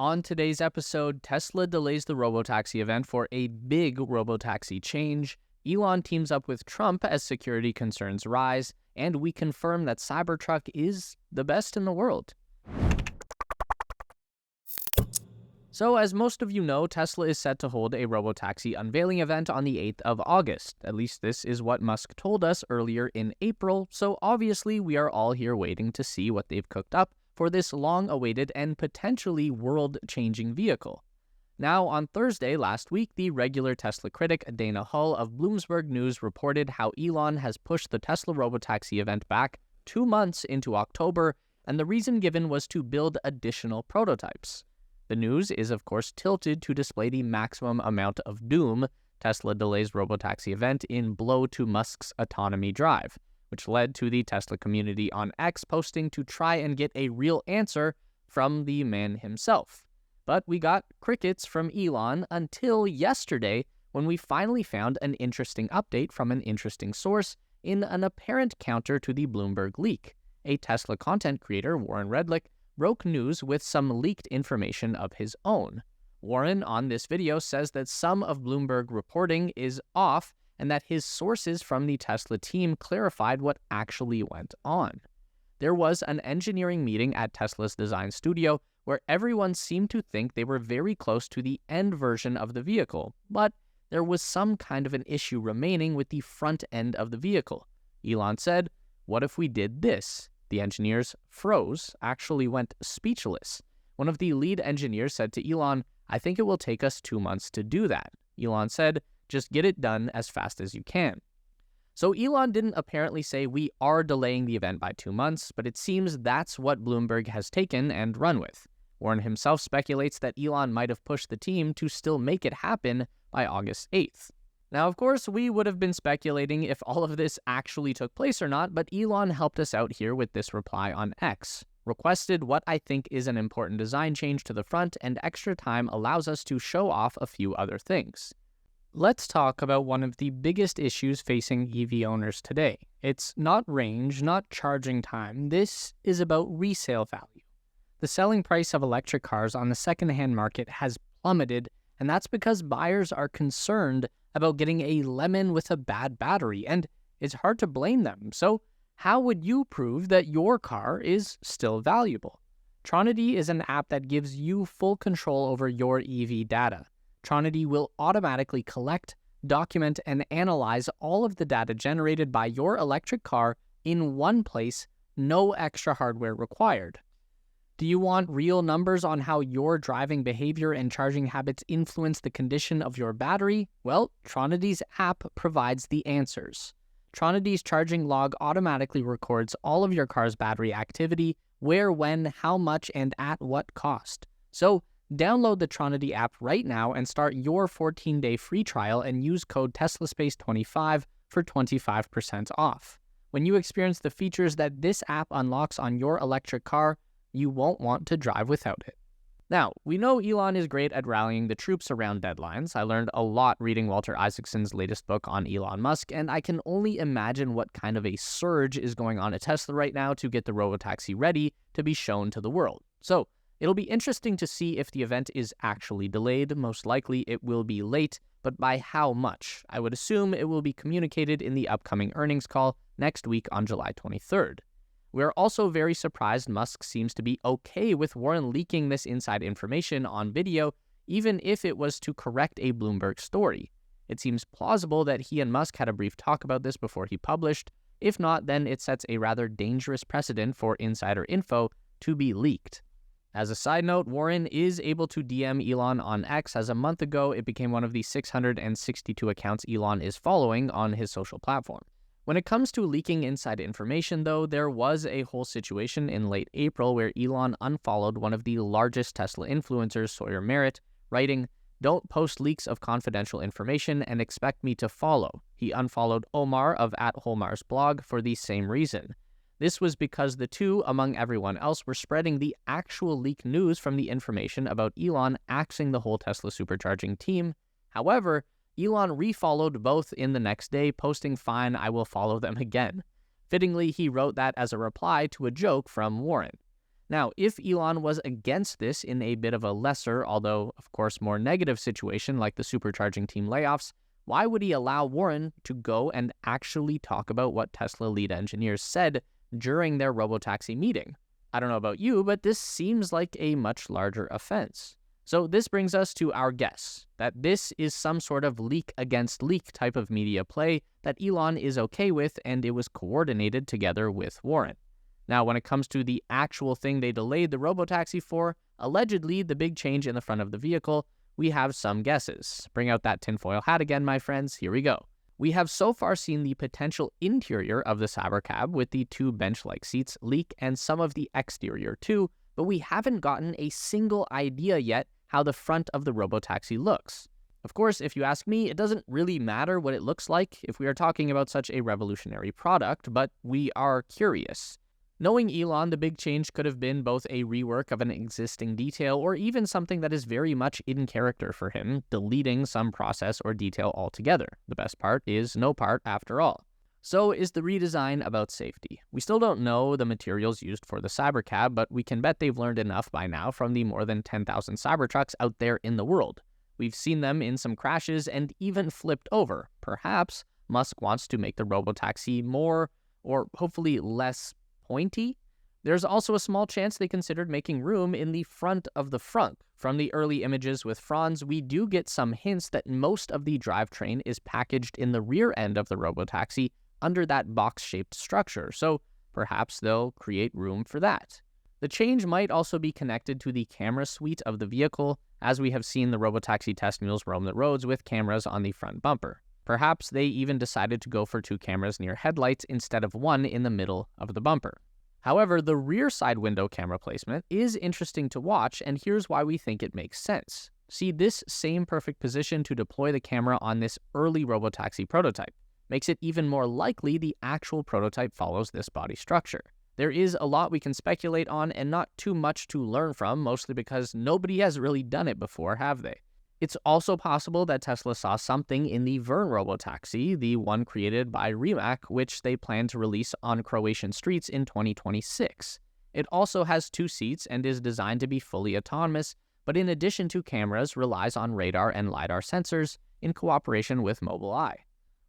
On today's episode, Tesla delays the robotaxi event for a big robotaxi change, Elon teams up with Trump as security concerns rise, and we confirm that Cybertruck is the best in the world. So, as most of you know, Tesla is set to hold a robotaxi unveiling event on the 8th of August. At least this is what Musk told us earlier in April, so obviously we are all here waiting to see what they've cooked up for this long-awaited and potentially world-changing vehicle. Now, on Thursday last week, the regular Tesla critic Dana Hull of Bloomberg News reported how Elon has pushed the Tesla robotaxi event back 2 months into October, and the reason given was to build additional prototypes. The news is, of course, tilted to display the maximum amount of doom Tesla delays robotaxi event in blow to Musk's autonomy drive, which led to the Tesla community on X posting to try and get a real answer from the man himself. But we got crickets from Elon until yesterday, when we finally found an interesting update from an interesting source in an apparent counter to the Bloomberg leak. A Tesla content creator, Warren Redlick, broke news with some leaked information of his own. Warren, on this video, says that some of Bloomberg reporting is off and that his sources from the Tesla team clarified what actually went on. There was an engineering meeting at Tesla's design studio where everyone seemed to think they were very close to the end version of the vehicle, but there was some kind of an issue remaining with the front end of the vehicle. Elon said, "What if we did this?" The engineers froze, actually went speechless. One of the lead engineers said to Elon, "I think it will take us 2 months to do that." Elon said, "Just get it done as fast as you can." So Elon didn't apparently say we are delaying the event by 2 months, but it seems that's what Bloomberg has taken and run with. Warren himself speculates that Elon might have pushed the team to still make it happen by August 8th. Now, of course, we would have been speculating if all of this actually took place or not, but Elon helped us out here with this reply on X. Requested what I think is an important design change to the front, and extra time allows us to show off a few other things. Let's talk about one of the biggest issues facing EV owners today. It's not range, not charging time. This is about resale value. The selling price of electric cars on the secondhand market has plummeted, and that's because buyers are concerned about getting a lemon with a bad battery, and it's hard to blame them. So how would you prove that your car is still valuable? Tronity is an app that gives you full control over your EV data. Tronity will automatically collect, document, and analyze all of the data generated by your electric car in one place, no extra hardware required. Do you want real numbers on how your driving behavior and charging habits influence the condition of your battery? Well, Tronity's app provides the answers. Tronity's charging log automatically records all of your car's battery activity, where, when, how much, and at what cost. So, download the Tronity app right now and start your 14-day free trial and use code TESLASPACE25 for 25% off. When you experience the features that this app unlocks on your electric car, you won't want to drive without it. Now, we know Elon is great at rallying the troops around deadlines. I learned a lot reading Walter Isaacson's latest book on Elon Musk, and I can only imagine what kind of a surge is going on at Tesla right now to get the robotaxi ready to be shown to the world. So, it'll be interesting to see if the event is actually delayed. Most likely it will be late, but by how much? I would assume it will be communicated in the upcoming earnings call next week on July 23rd. We are also very surprised Musk seems to be okay with Warren leaking this inside information on video, even if it was to correct a Bloomberg story. It seems plausible that he and Musk had a brief talk about this before he published. If not, then it sets a rather dangerous precedent for insider info to be leaked. As a side note, Warren is able to DM Elon on X, as a month ago it became one of the 662 accounts Elon is following on his social platform. When it comes to leaking inside information, though, there was a whole situation in late April where Elon unfollowed one of the largest Tesla influencers, Sawyer Merritt, writing, "Don't post leaks of confidential information and expect me to follow." He unfollowed Omar of @Holmar's blog for the same reason. This was because the two, among everyone else, were spreading the actual leaked news from the information about Elon axing the whole Tesla supercharging team. However, Elon refollowed both in the next day, posting, "Fine, I will follow them again." Fittingly, he wrote that as a reply to a joke from Warren. Now, if Elon was against this in a bit of a lesser, although of course more negative situation like the supercharging team layoffs, why would he allow Warren to go and actually talk about what Tesla lead engineers said during their robotaxi meeting? I don't know about you, but this seems like a much larger offense. So this brings us to our guess that this is some sort of leak against leak type of media play that Elon is okay with, and it was coordinated together with Warren. Now, when it comes to the actual thing they delayed the robotaxi for, allegedly the big change in the front of the vehicle, we have some guesses. Bring out that tinfoil hat again, my friends. Here we go. We have so far seen the potential interior of the Cybercab with the two bench-like seats leak and some of the exterior too, but we haven't gotten a single idea yet how the front of the robotaxi looks. Of course, if you ask me, it doesn't really matter what it looks like if we are talking about such a revolutionary product, but we are curious. Knowing Elon, the big change could have been both a rework of an existing detail or even something that is very much in character for him, deleting some process or detail altogether. The best part is no part after all. So is the redesign about safety? We still don't know the materials used for the Cybercab, but we can bet they've learned enough by now from the more than 10,000 Cybertrucks out there in the world. We've seen them in some crashes and even flipped over. Perhaps Musk wants to make the robotaxi more, or hopefully less, pointy. There's also a small chance they considered making room in the front of the frunk. From the early images with Franz, we do get some hints that most of the drivetrain is packaged in the rear end of the robotaxi under that box-shaped structure, so perhaps they'll create room for that. The change might also be connected to the camera suite of the vehicle, as we have seen the robotaxi test mules roam the roads with cameras on the front bumper. Perhaps they even decided to go for two cameras near headlights instead of one in the middle of the bumper. However, the rear side window camera placement is interesting to watch, and here's why we think it makes sense. See, this same perfect position to deploy the camera on this early robotaxi prototype makes it even more likely the actual prototype follows this body structure. There is a lot we can speculate on and not too much to learn from, mostly because nobody has really done it before, have they? It's also possible that Tesla saw something in the Vern robotaxi, the one created by Rimac, which they plan to release on Croatian streets in 2026. It also has two seats and is designed to be fully autonomous, but in addition to cameras, relies on radar and LiDAR sensors in cooperation with Mobileye.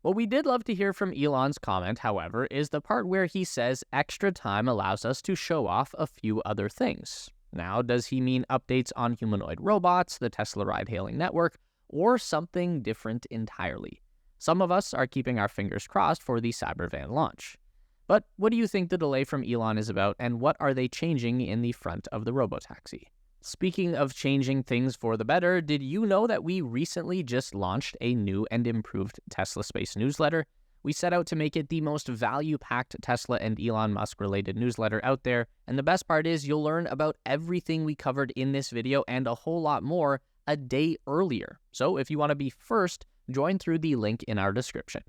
What we did love to hear from Elon's comment, however, is the part where he says extra time allows us to show off a few other things. Now, does he mean updates on humanoid robots, the Tesla ride-hailing network, or something different entirely? Some of us are keeping our fingers crossed for the Cybervan launch. But what do you think the delay from Elon is about, and what are they changing in the front of the robotaxi? Speaking of changing things for the better, did you know that we recently just launched a new and improved Tesla Space newsletter? We set out to make it the most value-packed Tesla and Elon Musk-related newsletter out there, and the best part is you'll learn about everything we covered in this video and a whole lot more a day earlier. So if you want to be first, join through the link in our description.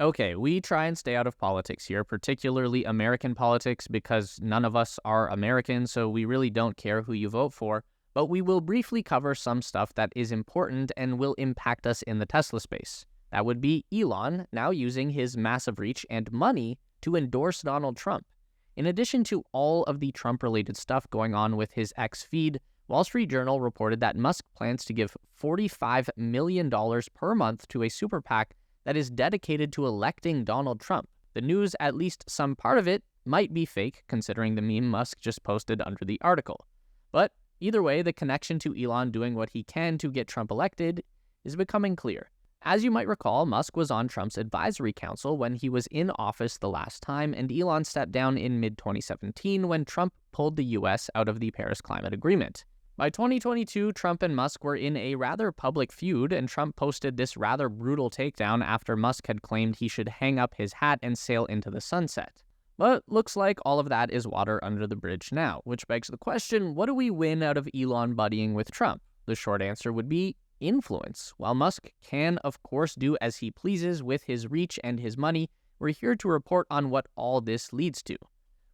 Okay, we try and stay out of politics here, particularly American politics, because none of us are American, so we really don't care who you vote for, but we will briefly cover some stuff that is important and will impact us in the Tesla space. That would be Elon now using his massive reach and money to endorse Donald Trump. In addition to all of the Trump-related stuff going on with his X feed, Wall Street Journal reported that Musk plans to give $45 million per month to a super PAC that is dedicated to electing Donald Trump. The news, at least some part of it, might be fake, considering the meme Musk just posted under the article. But either way, the connection to Elon doing what he can to get Trump elected is becoming clear. As you might recall, Musk was on Trump's advisory council when he was in office the last time, and Elon stepped down in mid-2017 when Trump pulled the US out of the Paris Climate Agreement. By 2022, Trump and Musk were in a rather public feud, and Trump posted this rather brutal takedown after Musk had claimed he should hang up his hat and sail into the sunset. But looks like all of that is water under the bridge now, which begs the question, what do we win out of Elon buddying with Trump? The short answer would be influence. While Musk can, of course, do as he pleases with his reach and his money, we're here to report on what all this leads to.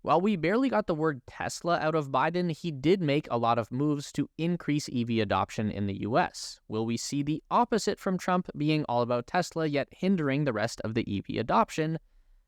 While we barely got the word Tesla out of Biden, he did make a lot of moves to increase EV adoption in the US. Will we see the opposite from Trump being all about Tesla yet hindering the rest of the EV adoption?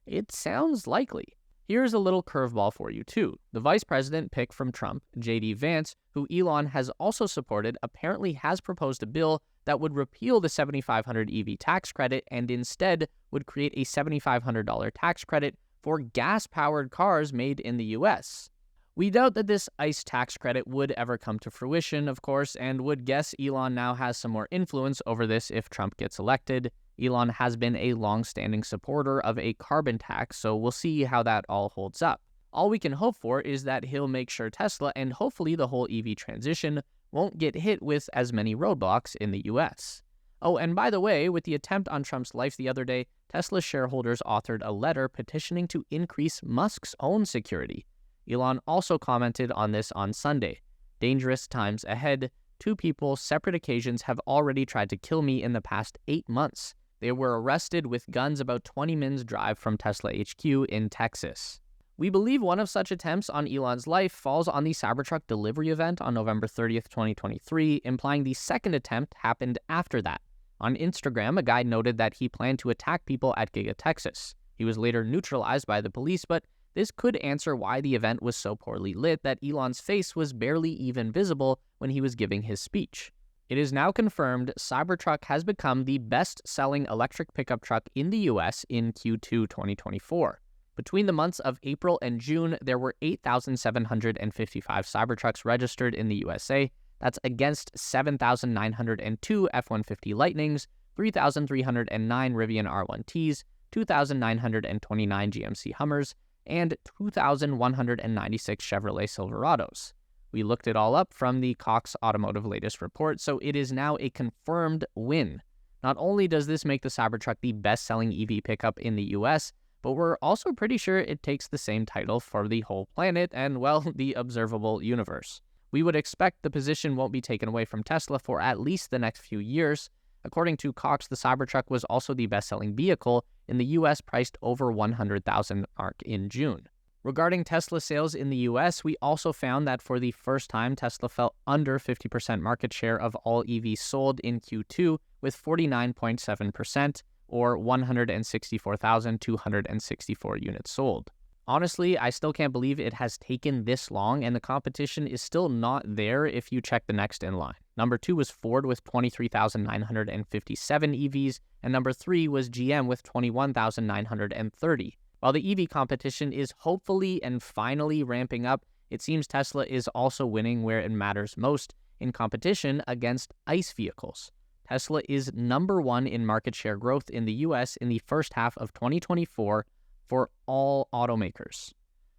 It sounds likely. Here's a little curveball for you too. The vice president pick from Trump, J.D. Vance, who Elon has also supported, apparently has proposed a bill that would repeal the $7,500 EV tax credit and instead would create a $7,500 tax credit for gas-powered cars made in the US. We doubt that this ICE tax credit would ever come to fruition, of course, and would guess Elon now has some more influence over this if Trump gets elected. Elon has been a long-standing supporter of a carbon tax, so we'll see how that all holds up. All we can hope for is that he'll make sure Tesla and hopefully the whole EV transition won't get hit with as many roadblocks in the US. Oh, and by the way, with the attempt on Trump's life the other day, Tesla shareholders authored a letter petitioning to increase Musk's own security. Elon also commented on this on Sunday. Dangerous times ahead. 2 people, separate occasions, have already tried to kill me in the past 8 months. They were arrested with guns about 20 minutes drive from Tesla HQ in Texas. We believe one of such attempts on Elon's life falls on the Cybertruck delivery event on November 30th, 2023, implying the second attempt happened after that. On Instagram, a guy noted that he planned to attack people at Giga Texas. He was later neutralized by the police, but this could answer why the event was so poorly lit that Elon's face was barely even visible when he was giving his speech. It is now confirmed Cybertruck has become the best-selling electric pickup truck in the US in Q2 2024. Between the months of April and June, there were 8,755 Cybertrucks registered in the USA. That's against 7,902 F-150 Lightnings, 3,309 Rivian R1Ts, 2,929 GMC Hummers, and 2,196 Chevrolet Silverados. We looked it all up from the Cox Automotive latest report, so it is now a confirmed win. Not only does this make the Cybertruck the best-selling EV pickup in the US, but we're also pretty sure it takes the same title for the whole planet and, well, the observable universe. We would expect the position won't be taken away from Tesla for at least the next few years. According to Cox, the Cybertruck was also the best-selling vehicle in the US, priced over $100,000 mark in June. Regarding Tesla sales in the US, we also found that for the first time, Tesla fell under 50% market share of all EVs sold in Q2, with 49.7%, or 164,264 units sold. Honestly, I still can't believe it has taken this long, and the competition is still not there if you check the next in line. Number 2 was Ford with 23,957 EVs, and number 3 was GM with 21,930. While the EV competition is hopefully and finally ramping up, it seems Tesla is also winning where it matters most, in competition against ICE vehicles. Tesla is number 1 in market share growth in the US in the first half of 2024 for all automakers.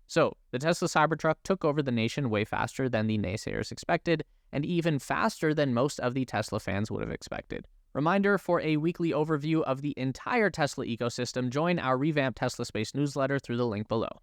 So, the Tesla Cybertruck took over the nation way faster than the naysayers expected, and even faster than most of the Tesla fans would have expected. Reminder, for a weekly overview of the entire Tesla ecosystem, join our revamped Tesla Space newsletter through the link below.